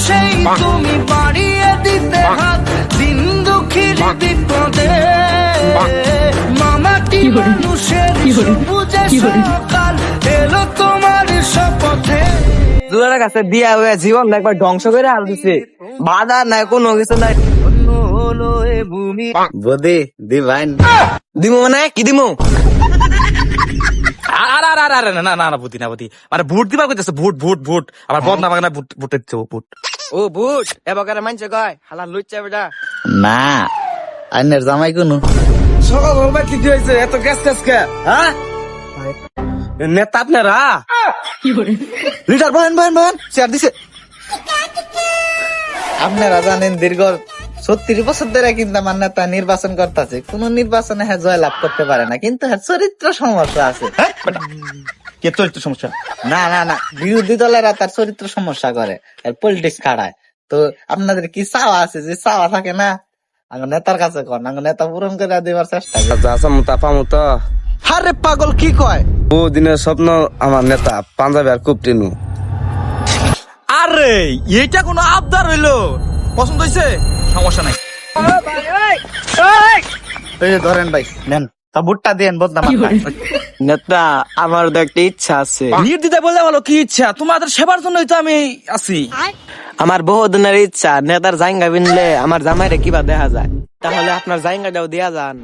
সেই তুমি বাড়িয়ে দিতে হাত দিন দুঃখীর বিপদে মামাটি মানুষের বুঝে সকাল এলো তোমার শপথে দুলার কাছে বিয়া হয়ে জীবন একবার ধ্বংস করে আল দিছে বাধা নাই কোনো কিছু নাই হলো এ ভূমি বদি দিবাইন দিমু মানে কি দিমু আরে আরে আরে না না না বুদ্ধি না বুদ্ধি মানে ভোট দিবা কইতেছে ভোট ভোট ভোট আমার বদনা বাগানে ভোট দিতে ভোট ও বুট এবারে মানছে কয় হালা লুচ্চা বেটা না আইনের জামাই কোনো সকাল বলবা কি হয়েছে এত গ্যাস গ্যাস কে হ্যাঁ নেতা আপনারা লিটার বহেন বহেন বহেন চেয়ার দিছে আপনারা জানেন দীর্ঘ 36 বছর ধরে কিন্তু আমার নেতা নির্বাচন করতেছে কোন নির্বাচনে হ্যাঁ জয় লাভ করতে পারে না কিন্তু হ্যাঁ চরিত্র সমস্যা আছে কে চরিত্র সমস্যা না না না বিরোধী দলেরা তার চরিত্র সমস্যা করে পলিটিক্স খাড়ায় তো আপনাদের কি চাওয়া আছে যে চাওয়া থাকে না আমার নেতার কাছে কর না নেতা পূরণ করে দেওয়ার চেষ্টা করে আচ্ছা মুতা পামুতা আরে পাগল কি কয় ও দিনের স্বপ্ন আমার নেতা পাঞ্জাবি আর কুপটিনু আরে এইটা কোনো আবদার হইলো পছন্দ হইছে সমস্যা নাই এই যে ধরেন ভাই নেন তা ভুট্টা দেন বদনাম নেতা আমার তো একটা ইচ্ছা আছে ভিড় দিতে বললে বলো কি ইচ্ছা তোমাদের সেবার জন্যই তো আমি আছি আমার বহুদিনের ইচ্ছা নেতার জাইঙ্গা বিনলে আমার জামাইরে কিবা দেখা যায় তাহলে আপনার জাইঙ্গাটাও দিয়া যান